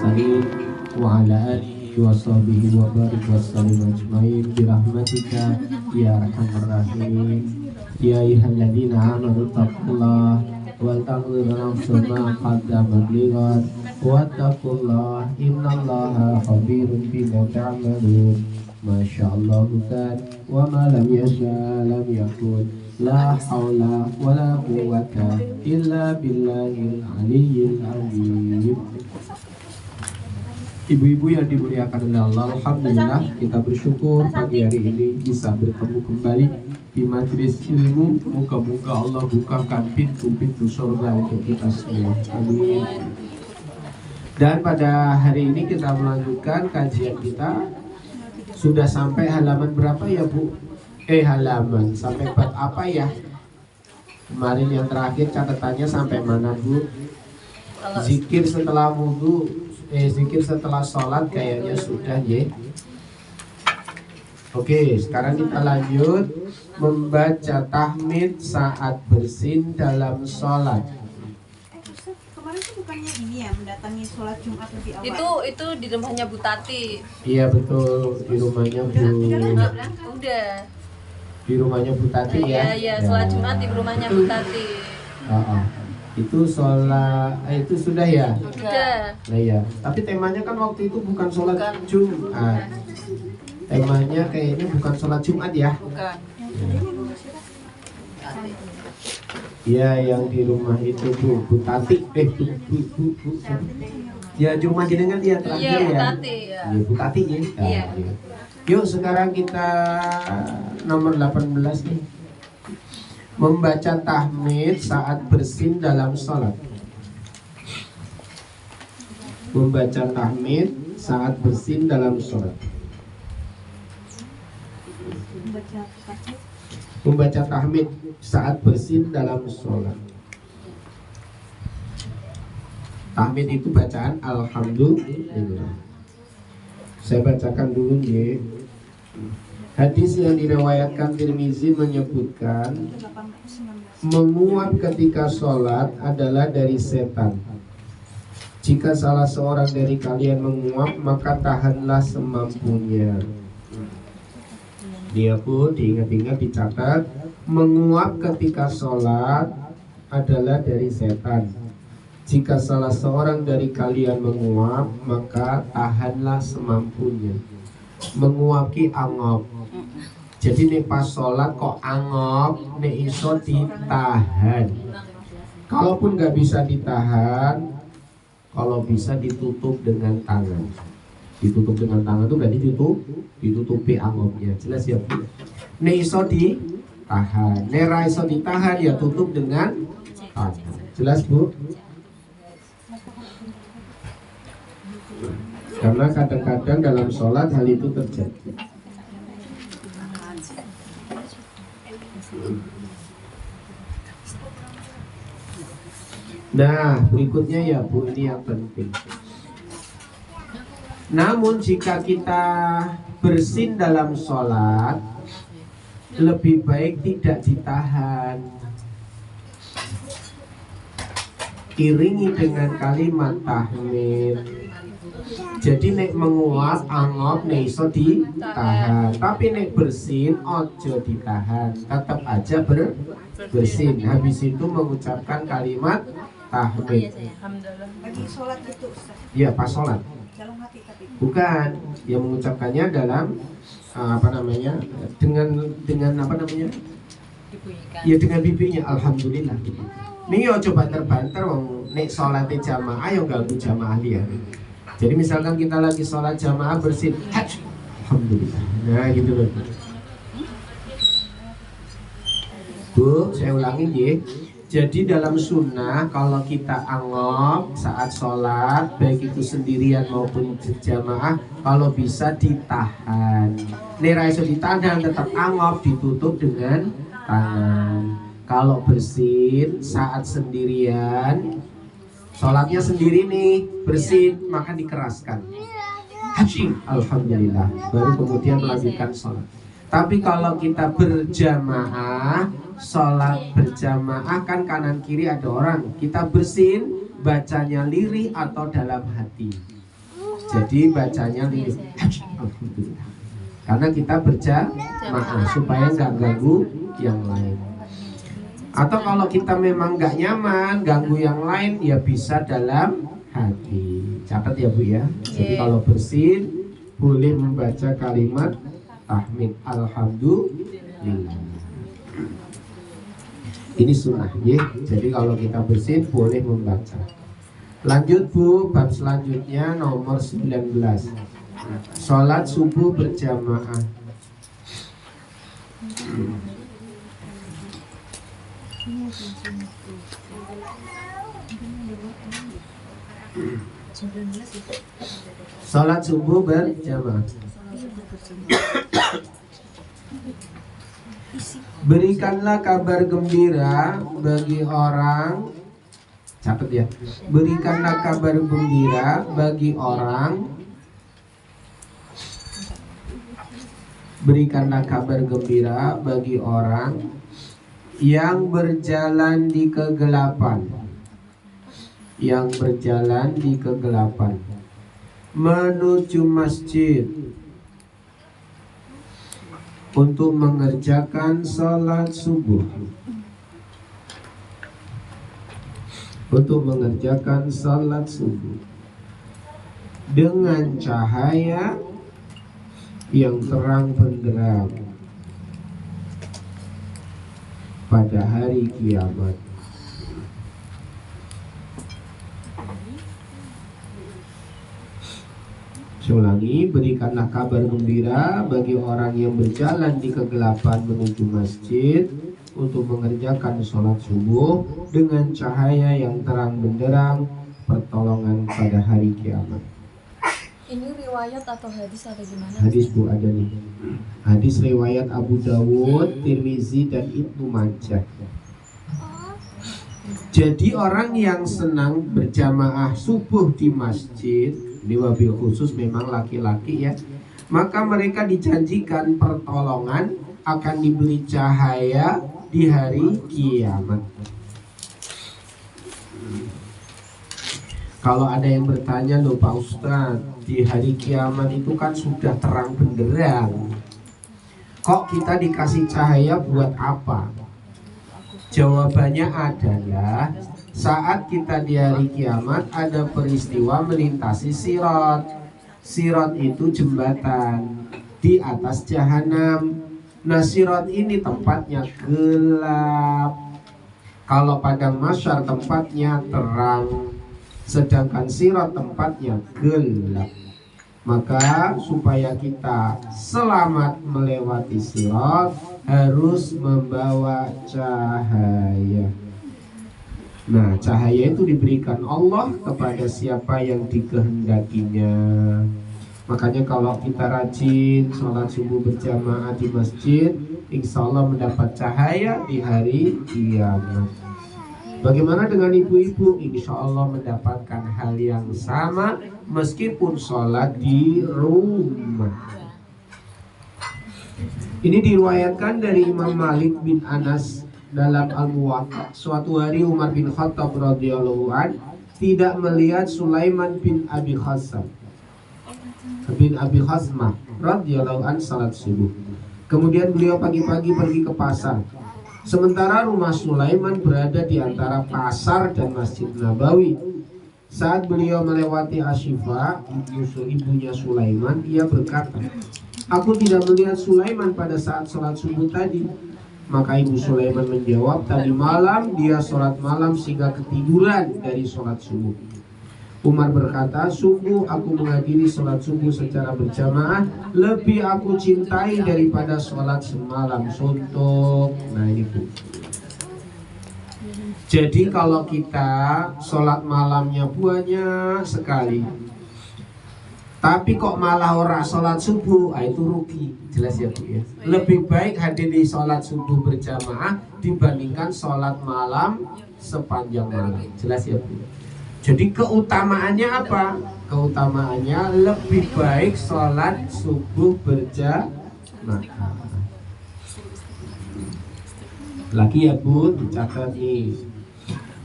المرسلين وعلى آله وصحبه وبارك وسلم أجمعين برحمتك يا أرحم الراحمين. يا أيها الذين آمنوا اتقوا الله ولتنظر نفس ما قدمت لغد واتقوا الله إن الله خبير بما تعملون. ما شاء الله كان وما لم يشاء لم يكن. La haula wala quwwata illa billahil aliyyil azim. Ibu-ibu yang dimuliakan oleh Allah, alhamdulillah kita bersyukur pagi hari ini bisa bertemu kembali di majelis ilmu. Moga-moga Allah bukakan pintu-pintu surga untuk kita semua. Amin. Dan pada hari ini kita melanjutkan kajian kita. Sudah sampai halaman berapa ya Bu? Halaman sampai bab apa ya? Kemarin yang terakhir catatannya sampai mana Bu? Zikir setelah wudu, zikir setelah sholat kayaknya sudah ya. Oke, sekarang kita lanjut membaca tahmid saat bersin dalam sholat. Kemarin tuh bukannya ini ya, mendatangi sholat Jumat lebih awal? Itu di rumahnya Bu Tati. Iya betul, di rumahnya Bu. Udah. Di rumahnya Bu Tati ya. Iya, sholat Jumat di rumahnya Bu Tati. Itu sholat, itu sudah ya? Sudah. Nah ya, tapi temanya kan waktu itu bukan sholat Jumat. Temanya kayaknya bukan sholat Jumat ya? Bukan. Iya, yang di rumah itu Bu Tati. Bu. Ya, cuma jenengan dia terakhir ya? Iya, Bu Tati ya. Iya, Bu Tati ya? Iya. Yuk sekarang kita nomor 18 nih. Membaca tahmid saat bersin dalam sholat. Membaca tahmid saat bersin dalam sholat. Membaca tahmid saat bersin dalam sholat. Tahmid itu bacaan alhamdulillah. Saya bacakan dulu ya. Hadis yang diriwayatkan Tirmizi menyebutkan menguap ketika sholat adalah dari setan. Jika salah seorang dari kalian menguap, maka tahanlah semampunya. Dia pun diingat-ingat dicatat, menguap ketika sholat adalah dari setan. Jika salah seorang dari kalian menguap, maka tahanlah semampunya. Menguap ki angop. Jadi nih pas sholat kok angop, nih iso ditahan. Kalaupun nggak bisa ditahan, kalau bisa ditutup dengan tangan. Ditutup dengan tangan itu berarti ditutupi angopnya. Jelas ya Bu? Nih iso ditahan. Nih ra iso ditahan ya tutup dengan tangan. Jelas Bu? Karena kadang-kadang dalam sholat hal itu terjadi. Nah, berikutnya ya Bu, ini yang penting. Namun jika kita bersin dalam sholat, lebih baik tidak ditahan. Iringi dengan kalimat tahmid. Jadi nek menguap angop nek iso ditahan, tapi nek bersin ojo ditahan, tetap aja bersin. Habis itu mengucapkan kalimat tahmid. Lagi sholat gitu Ustaz? Ya pas sholat. Dalam hati tapi? Bukan, yang mengucapkannya dalam dengan apa namanya? Ya dengan bibirnya alhamdulillah. Nih yo coba terbanter wong nek sholat jamaah yo ganggu jamaah liya. Jadi misalkan kita lagi sholat jamaah bersin, alhamdulillah. Nah gitu loh. Bu, saya ulangin ya. Jadi dalam sunnah kalau kita angop saat sholat, baik itu sendirian maupun berjamaah, kalau bisa ditahan. Nek iso ditahan tetap angop, ditutup dengan tangan. Kalau bersin saat sendirian, sholatnya sendiri nih, bersin, maka dikeraskan. Hajim, alhamdulillah. Baru kemudian melanjutkan sholat. Tapi kalau kita berjamaah, sholat berjamaah kan kanan kiri ada orang. Kita bersin, bacanya lirih atau dalam hati. Jadi bacanya lilit. Alhamdulillah. Karena kita berjamaah supaya nggak ganggu yang lain. Atau kalau kita memang nggak nyaman ganggu yang lain, ya bisa dalam hati. Catat ya Bu ya. Jadi kalau bersin boleh membaca kalimat tahmid alhamdulillah. Ini sunnah ya. Jadi kalau kita bersin boleh membaca. Lanjut Bu, bab selanjutnya nomor 19. Sholat subuh berjamaah. Sholat subuh berjamaah. Berikanlah kabar gembira bagi orang. Catat ya. Berikanlah kabar gembira bagi orang. Berikanlah kabar gembira bagi orang yang berjalan di kegelapan. Yang berjalan di kegelapan menuju masjid untuk mengerjakan salat subuh. Untuk mengerjakan salat subuh dengan cahaya yang terang benderang pada hari kiamat. Ulangi, berikanlah kabar gembira bagi orang yang berjalan di kegelapan menuju masjid untuk mengerjakan sholat subuh dengan cahaya yang terang benderang pertolongan pada hari kiamat. Ini riwayat atau hadis atau gimana? Hadis Bu ada nih. Hadis riwayat Abu Dawud, Tirmizi dan Ibnu Majah. Jadi orang yang senang berjamaah subuh di masjid, ini wabil khusus memang laki-laki ya, maka mereka dijanjikan pertolongan akan diberi cahaya di hari kiamat. Kalau ada yang bertanya, loh Pak Ustadz, di hari kiamat itu kan sudah terang benderang, kok kita dikasih cahaya buat apa? Jawabannya adalah saat kita di hari kiamat ada peristiwa melintasi sirat. Sirat itu jembatan di atas jahanam. Nah, sirat ini tempatnya gelap. Kalau pada mahsyar tempatnya terang, sedangkan sirat tempatnya gelap. Maka supaya kita selamat melewati sirat harus membawa cahaya. Nah, cahaya itu diberikan Allah kepada siapa yang dikehendakinya. Makanya kalau kita rajin sholat subuh berjamaah di masjid, insya Allah mendapat cahaya di hari kiamat. Bagaimana dengan ibu-ibu? Insya Allah mendapatkan hal yang sama meskipun sholat di rumah. Ini diriwayatkan dari Imam Malik bin Anas dalam Al-Muwatta. Suatu hari Umar bin Khattab radhiyallahu an tidak melihat Sulaiman bin Abi Khasmah radhiyallahu an salat subuh. Kemudian beliau pagi-pagi pergi ke pasar. Sementara rumah Sulaiman berada di antara pasar dan Masjid Nabawi. Saat beliau melewati Ashifa, ibunya Sulaiman, ia berkata, "Aku tidak melihat Sulaiman pada saat sholat subuh tadi." Maka ibu Sulaiman menjawab, "Tadi malam dia sholat malam sehingga ketiduran dari sholat subuh." Umar berkata, "Sungguh aku menghadiri sholat subuh secara berjamaah lebih aku cintai daripada sholat semalam suntuk." Nah ini Bu. Jadi kalau kita sholat malamnya banyak sekali, tapi kok malah orang sholat subuh, itu rugi. Jelas ya Bu ya. Lebih baik hadir di sholat subuh berjamaah dibandingkan sholat malam sepanjang malam. Jelas ya Bu. Jadi keutamaannya apa? Keutamaannya lebih baik sholat subuh berjamaah. Lagi ya Bu, dicatat nih.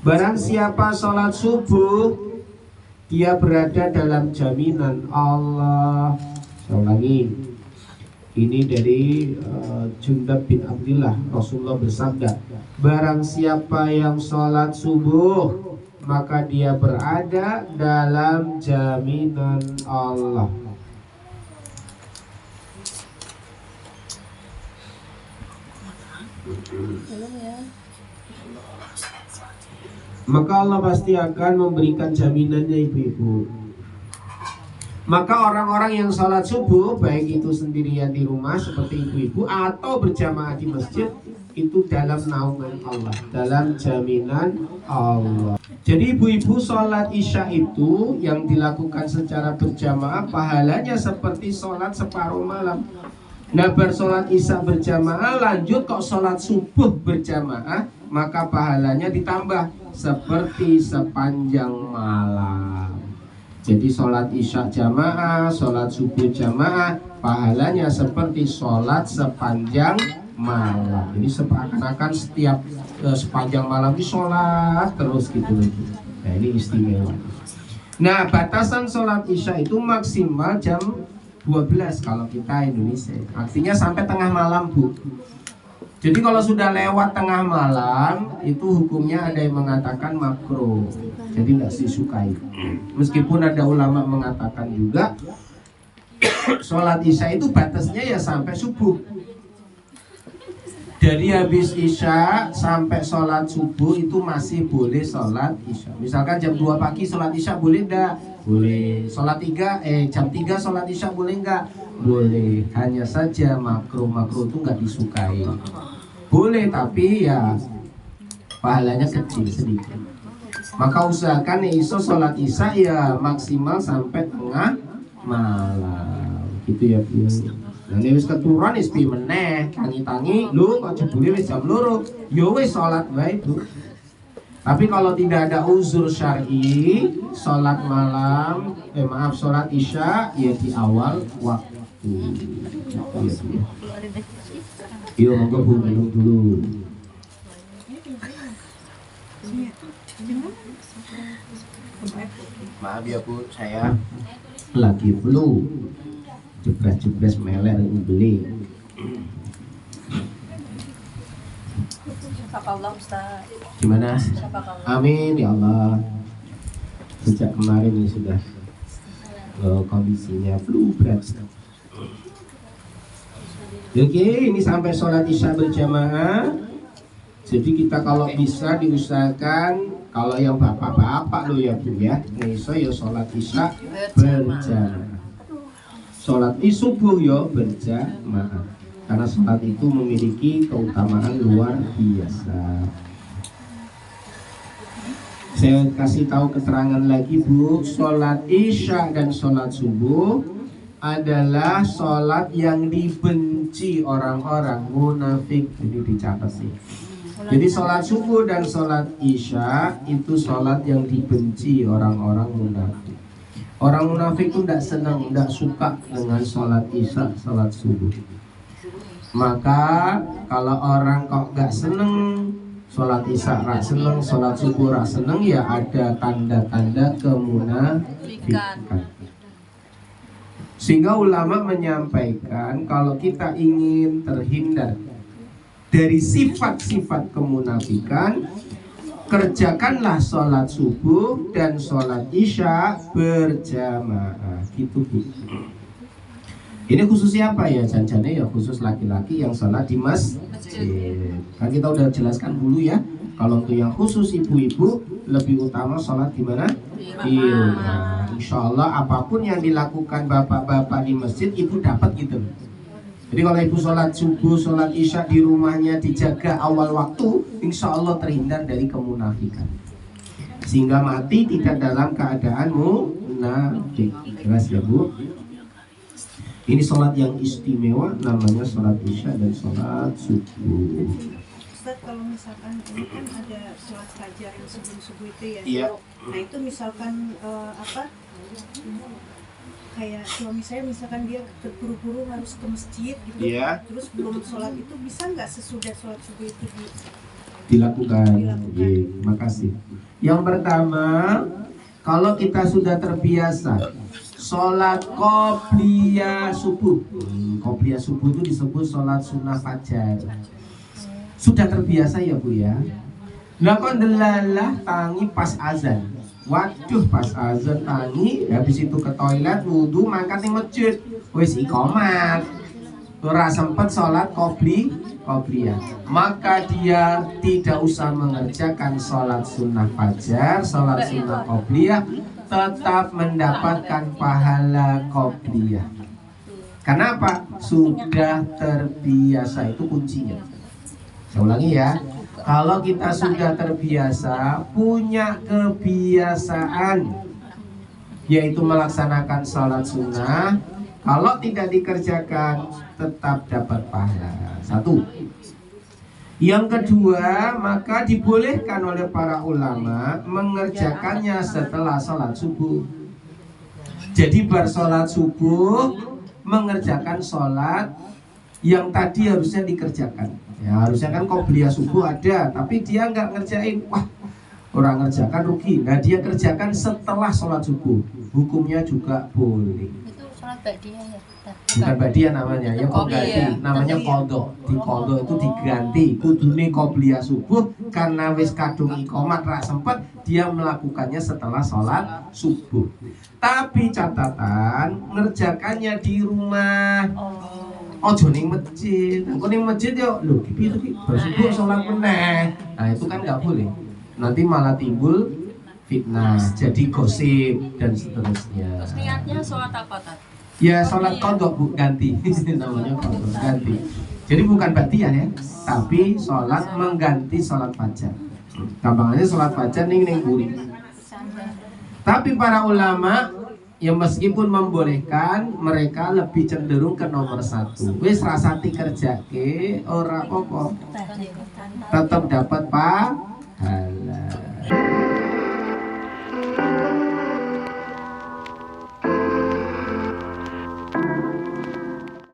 Barang siapa sholat subuh dia berada dalam jaminan Allah. Saya ulangi, ini dari Jundab bin Abdillah. Rasulullah bersabda, barang siapa yang sholat subuh maka dia berada dalam jaminan Allah. Belum ya. Maka Allah pasti akan memberikan jaminannya ibu-ibu. Maka orang-orang yang sholat subuh, baik itu sendirian di rumah seperti ibu-ibu atau berjamaah di masjid, itu dalam naungan Allah, dalam jaminan Allah. Jadi ibu-ibu sholat isya itu yang dilakukan secara berjamaah pahalanya seperti sholat separuh malam. Nah, bersolat isya berjamaah lanjut kok sholat subuh berjamaah, maka pahalanya ditambah seperti sepanjang malam. Jadi sholat isya jamaah, sholat subuh jamaah, pahalanya seperti sholat sepanjang malam. Jadi seakan-akan setiap sepanjang malam di sholat terus gitu loh. Nah, ini istimewa. Nah, batasan sholat isya itu maksimal jam 12 kalau kita Indonesia. Artinya sampai tengah malam, Bu. Jadi kalau sudah lewat tengah malam, itu hukumnya ada yang mengatakan makruh. Jadi tidak disukai. Meskipun ada ulama mengatakan juga sholat isya itu batasnya ya sampai subuh. Dari habis isya sampai sholat subuh itu masih boleh sholat isya. Misalkan jam 2 pagi sholat isya boleh enggak? Boleh. Sholat jam 3 sholat isya boleh enggak? Boleh. Hanya saja makruh itu enggak disukai. Boleh tapi ya pahalanya kecil sedikit. Maka usahakan iso sholat isya ya maksimal sampai tengah malam. Gitu ya Bu. Nah, ini wis keturunan wis piye meneh, tangi-tangi lho kok jebule wis jam 2. Ya wis salat wae, Bu. Tapi kalau tidak ada uzur syar'i, salat malam, salat isya ya di awal waktu. Iya, monggo Bu minum dulu. Maaf ya Bu, saya lagi flu. Jebres meler beli. Syafakallah Ustaz. Gimana? Syafakallah. Amin ya Allah. Sejak kemarin ini sudah kondisinya flu berat. Oke, ini sampai sholat isya berjamaah. Jadi kita kalau bisa diusahakan, kalau yang bapak-bapak lo ya Bu ya, iso ya sholat isya berjamaah. Sholat subuh yo berjamaah, karena sholat itu memiliki keutamaan luar biasa. Saya kasih tahu keterangan lagi Bu, sholat isya dan sholat subuh adalah sholat yang dibenci orang-orang munafik. Ini dicatat sih. Jadi sholat subuh dan sholat isya itu sholat yang dibenci orang-orang munafik. Orang munafik itu tidak senang, tidak suka dengan sholat isya, sholat subuh. Maka kalau orang kok nggak seneng sholat isya, rak seneng, sholat subuh rak seneng, ya ada tanda-tanda kemunafikan. Sehingga ulama menyampaikan kalau kita ingin terhindar dari sifat-sifat kemunafikan, kerjakanlah sholat subuh dan sholat isya berjamaah. Gitu Bu. Ini khususnya apa ya? Janjane ya khusus laki-laki yang sholat di masjid. Kan kita udah jelaskan dulu ya. Kalau untuk yang khusus ibu-ibu lebih utama sholat di mana? Di rumah. Insya Allah apapun yang dilakukan bapak-bapak di masjid ibu dapat gitu. Jadi kalau ibu sholat subuh, sholat isya di rumahnya dijaga awal waktu, insya Allah terhindar dari kemunafikan. Sehingga mati tidak dalam keadaan munafik. Jelas ya Bu? Ini sholat yang istimewa, namanya sholat isya dan sholat subuh. Ustaz, kalau misalkan ini kan ada sholat fajar yang subuh itu ya. Iya. Nah itu misalkan kayak suami saya misalkan dia terburu-buru harus ke masjid gitu, terus belum sholat itu bisa nggak sesudah sholat subuh itu dilakukan. Makasih. Yang pertama, Kalau kita sudah terbiasa sholat qobliyah subuh, qobliyah subuh itu disebut sholat sunnah fajar. Sudah terbiasa ya Bu ya. Lah kok delalah tangi pas azan. Waduh pas azan tangi, habis itu ke toilet, wudhu, mangkat di masjid, wis iqomat, ora sempet sholat qobliyah, maka dia tidak usah mengerjakan sholat sunnah fajar, sholat sunnah qobliyah, tetap mendapatkan pahala qobliyah. Kenapa? Sudah terbiasa, itu kuncinya. Saya ulangi ya. Kalau kita sudah terbiasa, punya kebiasaan yaitu melaksanakan sholat sunnah, kalau tidak dikerjakan tetap dapat pahala. Satu. Yang kedua, maka dibolehkan oleh para ulama mengerjakannya setelah sholat subuh. Jadi bersolat subuh mengerjakan sholat yang tadi harusnya dikerjakan. Ya harusnya kan qobliyah subuh ada, tapi dia nggak ngerjain. Wah, orang ngerjakan rugi. Nah dia kerjakan setelah sholat subuh, hukumnya juga boleh. Itu sholat ba'diyah ya? Bukan ba'diyah namanya, ya pengganti. Namanya qadha. Di qadha itu diganti. Kudune qobliyah subuh karena wis kadung iqomat ra sempet, dia melakukannya setelah sholat subuh. Tapi catatan ngerjakannya di rumah. Ojo ning masjid, engko ning masjid yo lho piye iki subuh salat meneh. Nah, itu kan nggak boleh. Nanti malah timbul fitnah, jadi gosip dan seterusnya. Terus niatnya sholat apa tadi? Ya sholat qadha Bu, ganti. Namanya qadha, ganti. Jadi bukan ba'diyah ya, tapi sholat mengganti sholat fajar. Gampangannya sholat fajar ning buri. Tapi para ulama yang meskipun membolehkan, mereka lebih cenderung ke nomor satu. Wis rasati kerjake ora apa-apa, tetap dapat